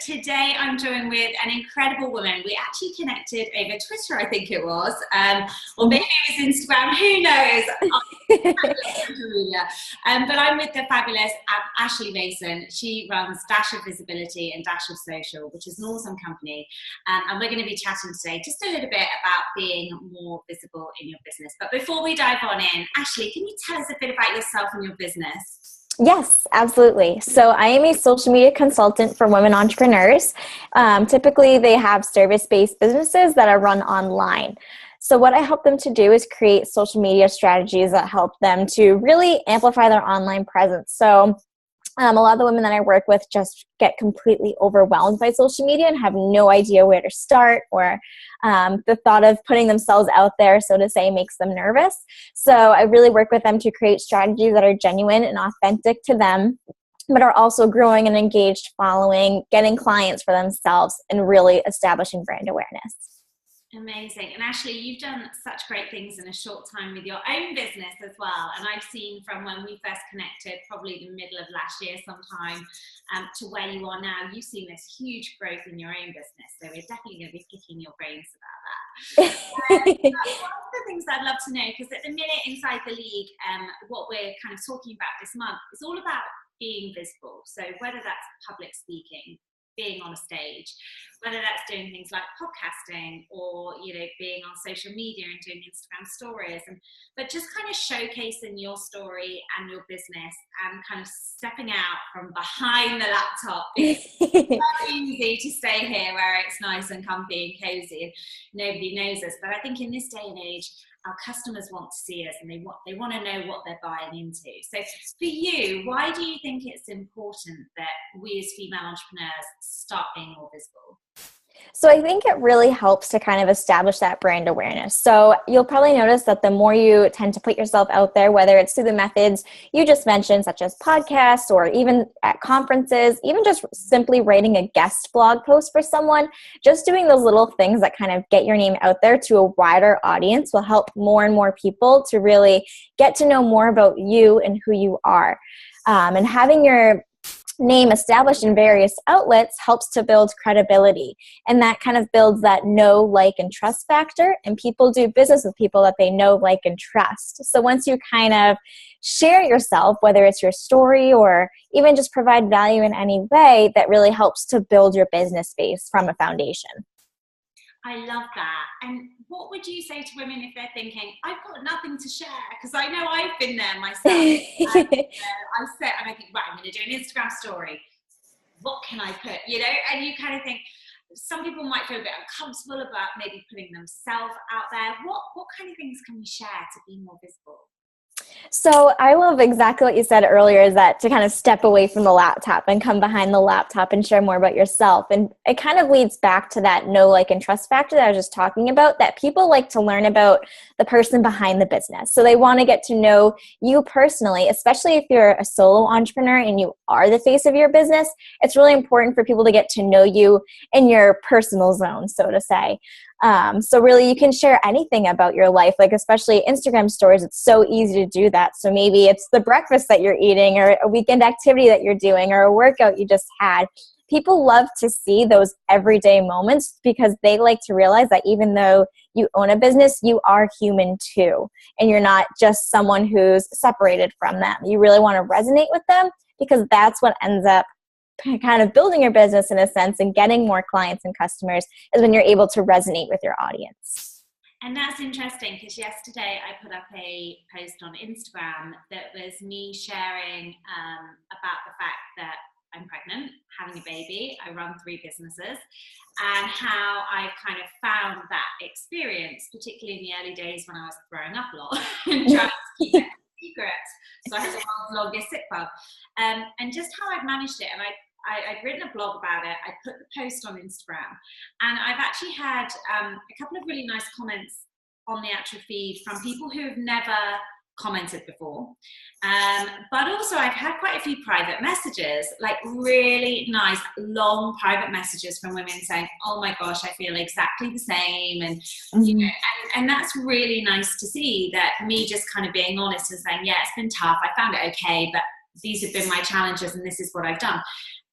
Today I'm joined with an incredible woman. We actually connected over Twitter, I think it was, or maybe it was Instagram, who knows? But I'm with the fabulous Ashley Mason. She runs Dash of Visibility and Dash of Social, which is an awesome company. And we're going to be chatting today just a little bit about being more visible in your business. But before we dive on in, Ashley, can you tell us a bit about yourself and your business? Yes, absolutely. So I am a social media consultant for women entrepreneurs. Typically, they have service-based businesses that are run online. So what I help them to do is create social media strategies that help them to really amplify their online presence. So a lot of the women that I work with just get completely overwhelmed by social media and have no idea where to start, or the thought of putting themselves out there, so to say, makes them nervous. So I really work with them to create strategies that are genuine and authentic to them, but are also growing an engaged following, getting clients for themselves, and really establishing brand awareness. Amazing. And Ashley, you've done such great things in a short time with your own business as well. And I've seen from when we first connected, probably the middle of last year sometime, to where you are now, you've seen this huge growth in your own business. So we're definitely going to be picking your brains about that. One of the things I'd love to know, because at the minute inside the league, what we're kind of talking about this month is all about being visible. So whether that's public speaking, being on a stage, whether that's doing things like podcasting or, being on social media and doing Instagram stories, but just kind of showcasing your story and your business and kind of stepping out from behind the laptop. It's so easy to stay here where it's nice and comfy and cozy and nobody knows us. But I think in this day and age, our customers want to see us and they want to know what they're buying into. So for you, why do you think it's important that we as female entrepreneurs start being more visible? So I think it really helps to kind of establish that brand awareness. So you'll probably notice that the more you tend to put yourself out there, whether it's through the methods you just mentioned, such as podcasts or even at conferences, even just simply writing a guest blog post for someone, just doing those little things that kind of get your name out there to a wider audience will help more and more people to really get to know more about you and who you are. And having your name established in various outlets helps to build credibility, and that kind of builds that know, like, and trust factor, and people do business with people that they know, like, and trust. So once you kind of share yourself, whether it's your story or even just provide value in any way, that really helps to build your business base from a foundation. I love that. And what would you say to women if they're thinking, I've got nothing to share? Because I know I've been there myself. I sit and I think, right, I'm going to do an Instagram story. What can I put? And you kind of think, some people might feel a bit uncomfortable about maybe putting themselves out there. What kind of things can we share to be more visible? So I love exactly what you said earlier, is that to kind of step away from the laptop and come behind the laptop and share more about yourself. And it kind of leads back to that know, like, and trust factor that I was just talking about, that people like to learn about the person behind the business. So they want to get to know you personally, especially if you're a solo entrepreneur and you are the face of your business. It's really important for people to get to know you in your personal zone, so to say. So really you can share anything about your life, like especially Instagram stories. It's so easy to do that. So maybe it's the breakfast that you're eating, or a weekend activity that you're doing, or a workout you just had. People love to see those everyday moments because they like to realize that even though you own a business, you are human too. And you're not just someone who's separated from them. You really want to resonate with them, because that's what ends up kind of building your business in a sense and getting more clients and customers, is when you're able to resonate with your audience. And that's interesting, because yesterday I put up a post on Instagram that was me sharing about the fact that I'm pregnant, having a baby, I run 3 businesses, and how I kind of found that experience, particularly in the early days when I was throwing up a lot and trying to keep it a secret. So I had the world's longest sick bug. And just how I've managed it. And I'd written a blog about it. I put the post on Instagram. And I've actually had a couple of really nice comments on the actual feed from people who have never commented before. But also I've had quite a few private messages, like really nice, long private messages from women saying, oh my gosh, I feel exactly the same. And, and that's really nice to see, that me just kind of being honest and saying, yeah, it's been tough. I found it okay, but these have been my challenges and this is what I've done.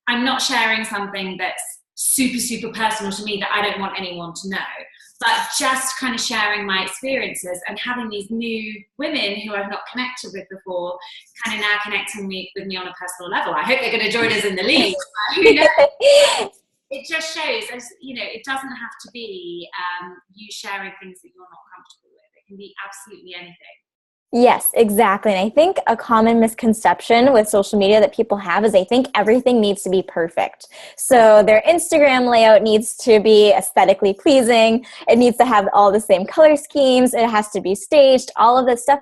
I'm not sharing something that's super, super personal to me that I don't want anyone to know, but just kind of sharing my experiences and having these new women who I've not connected with before kind of now connecting with me on a personal level. I hope they're going to join us in the league. Who knows? It just shows, as you know, it doesn't have to be you sharing things that you're not comfortable with. It can be absolutely anything. Yes, exactly. And I think a common misconception with social media that people have is they think everything needs to be perfect. So their Instagram layout needs to be aesthetically pleasing. It needs to have all the same color schemes. It has to be staged, all of this stuff.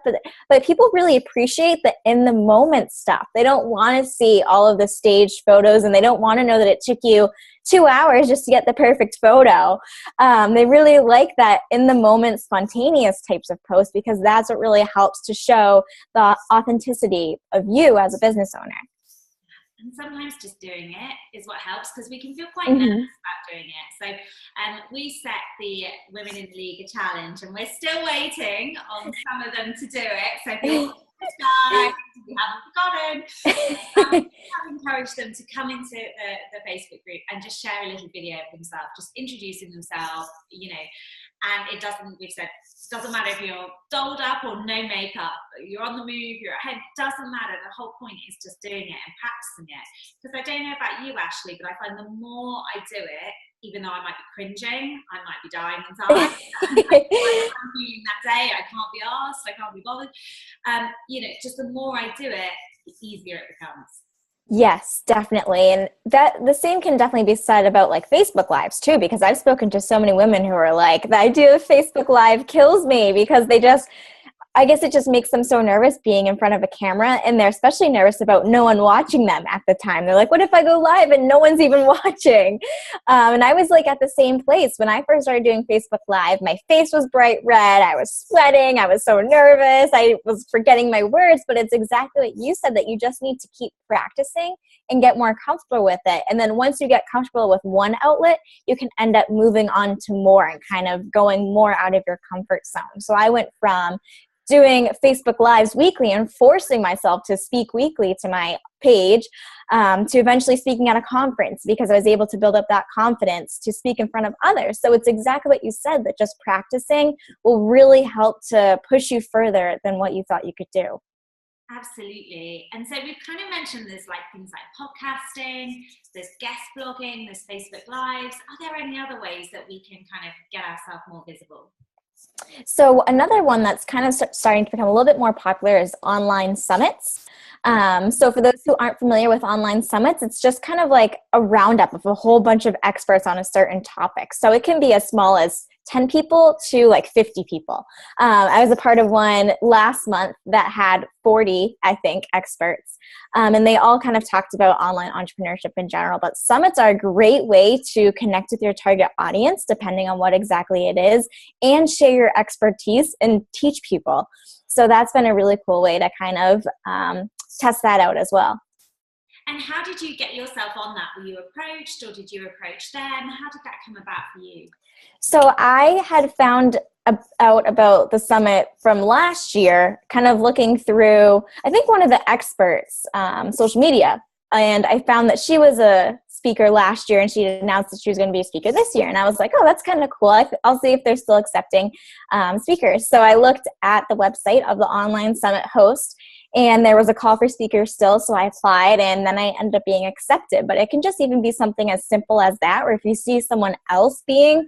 But people really appreciate the in the moment stuff. They don't want to see all of the staged photos, and they don't want to know that it took you 2 hours just to get the perfect photo. They really like that in the moment spontaneous types of posts, because that's what really helps to show the authenticity of you as a business owner. And sometimes just doing it is what helps, because we can feel quite nervous about doing it. So we set the Women in the League a challenge, and we're still waiting on some of them to do it. So if you're subscribed, if you haven't forgotten, I've encouraged them to come into the Facebook group and just share a little video of themselves, just introducing themselves, you know. And we've said, it doesn't matter if you're dolled up or no makeup, you're on the move, you're at home, it doesn't matter. The whole point is just doing it and practicing it. Because I don't know about you, Ashley, but I find the more I do it, even though I might be cringing, I might be dying inside. I'm feeling that day, I can't be asked, I can't be bothered. You know, just the more I do it, the easier it becomes. Yes, definitely. And that the same can definitely be said about like Facebook Lives too, because I've spoken to so many women who are like, the idea of Facebook Live kills me, because I guess it just makes them so nervous being in front of a camera, and they're especially nervous about no one watching them at the time. They're like, what if I go live and no one's even watching? And I was like at the same place when I first started doing Facebook Live. My face was bright red. I was sweating. I was so nervous. I was forgetting my words, but it's exactly what you said, that you just need to keep practicing and get more comfortable with it. And then once you get comfortable with one outlet, you can end up moving on to more and kind of going more out of your comfort zone. So I went from doing Facebook Lives weekly and forcing myself to speak weekly to my page, to eventually speaking at a conference, because I was able to build up that confidence to speak in front of others. So it's exactly what you said, that just practicing will really help to push you further than what you thought you could do. Absolutely. And so we've kind of mentioned there's like things like podcasting, there's guest blogging, there's Facebook Lives. Are there any other ways that we can kind of get ourselves more visible? So another one that's kind of starting to become a little bit more popular is online summits. So for those who aren't familiar with online summits, it's just kind of like a roundup of a whole bunch of experts on a certain topic. So it can be as small as 10 people to like 50 people. I was a part of one last month that had 40, I think, experts. And they all kind of talked about online entrepreneurship in general. But summits are a great way to connect with your target audience, depending on what exactly it is, and share your expertise and teach people. So that's been a really cool way to kind of test that out as well. And how did you get yourself on that? Were you approached, or did you approach them? How did that come about for you? So I had found out about the summit from last year, kind of looking through, I think, one of the experts' social media. And I found that she was a speaker last year, and she announced that she was going to be a speaker this year. And I was like, oh, that's kind of cool. I'll see if they're still accepting speakers. So I looked at the website of the online summit host, and there was a call for speakers still. So I applied, and then I ended up being accepted. But it can just even be something as simple as that, or if you see someone else being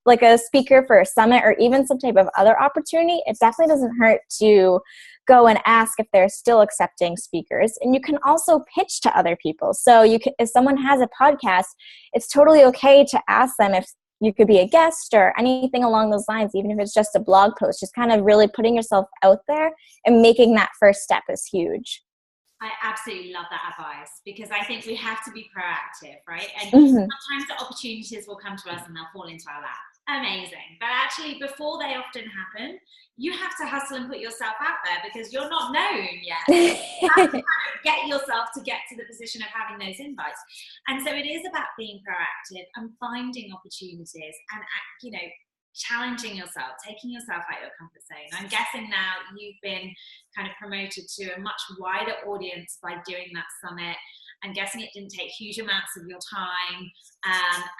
like a speaker for a summit or even some type of other opportunity, it definitely doesn't hurt to go and ask if they're still accepting speakers. And you can also pitch to other people. So if someone has a podcast, it's totally okay to ask them if you could be a guest or anything along those lines, even if it's just a blog post. Just kind of really putting yourself out there and making that first step is huge. I absolutely love that advice, because I think we have to be proactive, right? And sometimes the opportunities will come to us and they'll fall into our lap. Amazing. But actually, before they often happen, you have to hustle and put yourself out there, because you're not known yet. You have to get yourself to get to the position of having those invites. And so it is about being proactive and finding opportunities and, you know, challenging yourself, taking yourself out of your comfort zone. I'm guessing now you've been kind of promoted to a much wider audience by doing that summit. I'm guessing it didn't take huge amounts of your time,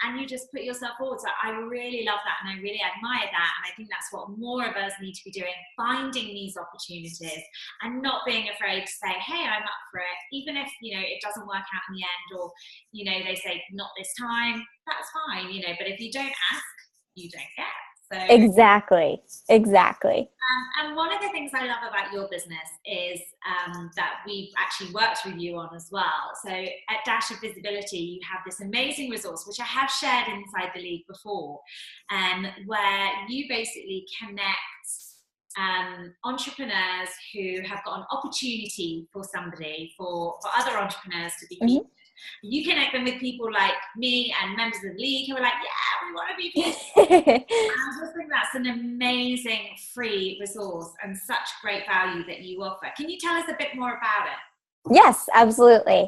and you just put yourself forward. So I really love that, and I really admire that, and I think that's what more of us need to be doing, finding these opportunities and not being afraid to say, hey, I'm up for it, even if, you know, it doesn't work out in the end, or, you know, they say not this time, that's fine, you know, but if you don't ask, you don't get. So Exactly. and one of the things I love about your business is that we've actually worked with you on as well. So at Dash of Visibility, you have this amazing resource, which I have shared inside the league before, where you basically connect entrepreneurs who have got an opportunity for somebody, for other entrepreneurs to be featured. You connect them with people like me and members of the league who are like, yeah, we want to be featured. I just think that's an amazing free resource and such great value that you offer. Can you tell us a bit more about it? Yes, absolutely.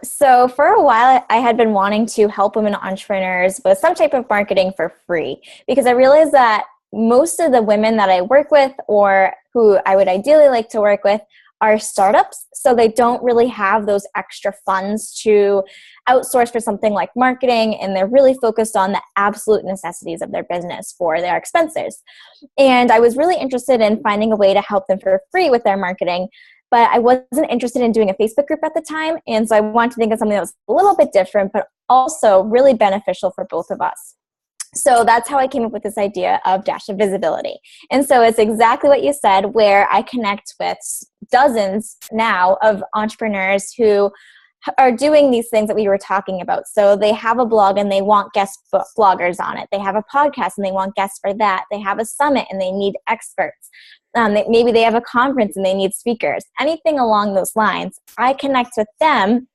So for a while, I had been wanting to help women entrepreneurs with some type of marketing for free, because I realized that most of the women that I work with, or who I would ideally like to work with, are startups. So they don't really have those extra funds to outsource for something like marketing, and they're really focused on the absolute necessities of their business for their expenses. And I was really interested in finding a way to help them for free with their marketing, but I wasn't interested in doing a Facebook group at the time. And so I wanted to think of something that was a little bit different, but also really beneficial for both of us. So that's how I came up with this idea of Dash of Visibility. And so it's exactly what you said, where I connect with dozens now of entrepreneurs who are doing these things that we were talking about. So they have a blog and they want guest bloggers on it. They have a podcast and they want guests for that. They have a summit and they need experts. Maybe they have a conference and they need speakers. Anything along those lines, I connect with them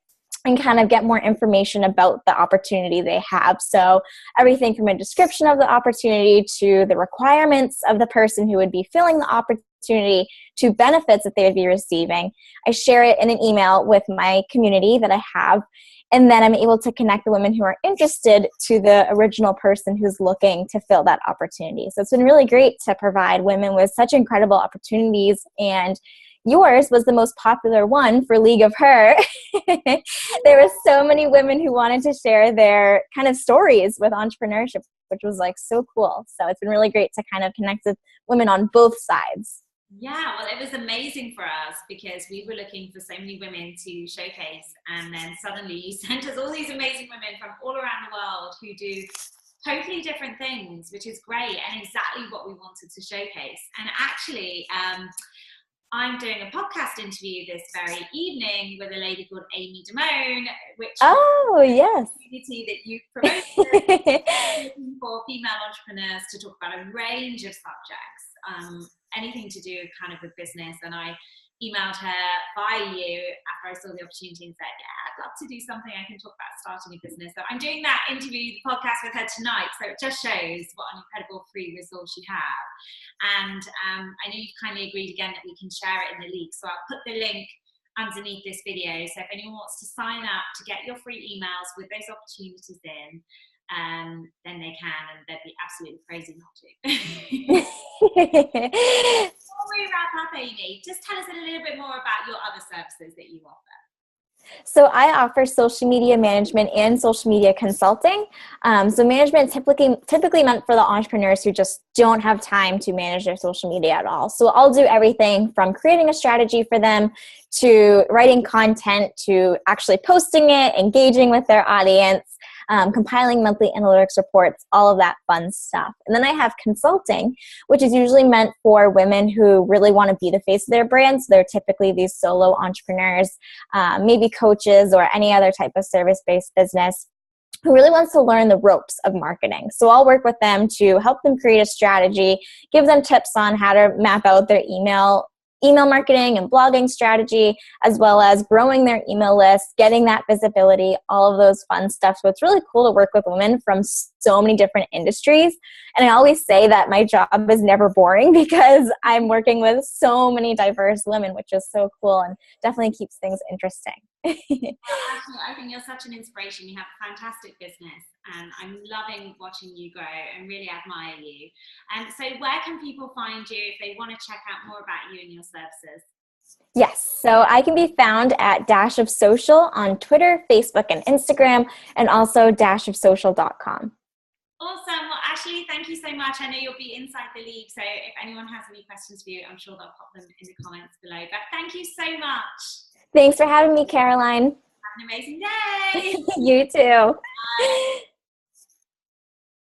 and kind of get more information about the opportunity they have. So everything from a description of the opportunity to the requirements of the person who would be filling the opportunity to benefits that they would be receiving. I share it in an email with my community that I have, and then I'm able to connect the women who are interested to the original person who's looking to fill that opportunity. So it's been really great to provide women with such incredible opportunities, and yours was the most popular one for League of Her. There were so many women who wanted to share their kind of stories with entrepreneurship, which was like so cool. So it's been really great to kind of connect with women on both sides. Yeah, well, it was amazing for us because we were looking for so many women to showcase, and then suddenly you sent us all these amazing women from all around the world who do totally different things, which is great and exactly what we wanted to showcase. And actually, I'm doing a podcast interview this very evening with a lady called Amy Damone, which is yes, a community that you've promoted for female entrepreneurs to talk about a range of subjects, anything to do kind of with business. And I emailed her via you after I saw the opportunity and said, yeah, I'd love to do something. I can talk about starting a business. So I'm doing that interview, the podcast with her tonight. So it just shows what an incredible free resource you have. And I know you've kindly agreed again that we can share it in the league. So I'll put the link underneath this video. So if anyone wants to sign up to get your free emails with those opportunities in, then they can, and they'd be absolutely crazy not to. Before we wrap up, Amy, just tell us a little bit more about your other services that you offer. So I offer social media management and social media consulting. So management is typically meant for the entrepreneurs who just don't have time to manage their social media at all. So I'll do everything from creating a strategy for them to writing content to actually posting it, engaging with their audience, compiling monthly analytics reports, all of that fun stuff. And then I have consulting, which is usually meant for women who really want to be the face of their brand. So they're typically these solo entrepreneurs, maybe coaches or any other type of service-based business who really wants to learn the ropes of marketing. So I'll work with them to help them create a strategy, give them tips on how to map out their email marketing and blogging strategy, as well as growing their email list, getting that visibility, all of those fun stuff. So it's really cool to work with women from so many different industries. And I always say that my job is never boring because I'm working with so many diverse women, which is so cool and definitely keeps things interesting. Actually, I think you're such an inspiration. You have a fantastic business, and I'm loving watching you grow and really admire you. And so where can people find you if they want to check out more about you and your services? Yes. So I can be found at Dash of Social on Twitter, Facebook, and Instagram, and also dashofsocial.com. Awesome. Well, Ashley, thank you so much. I know you'll be inside the league, so if anyone has any questions for you, I'm sure they'll pop them in the comments below. But thank you so much. Thanks for having me, Caroline. Have an amazing day. You too. Bye.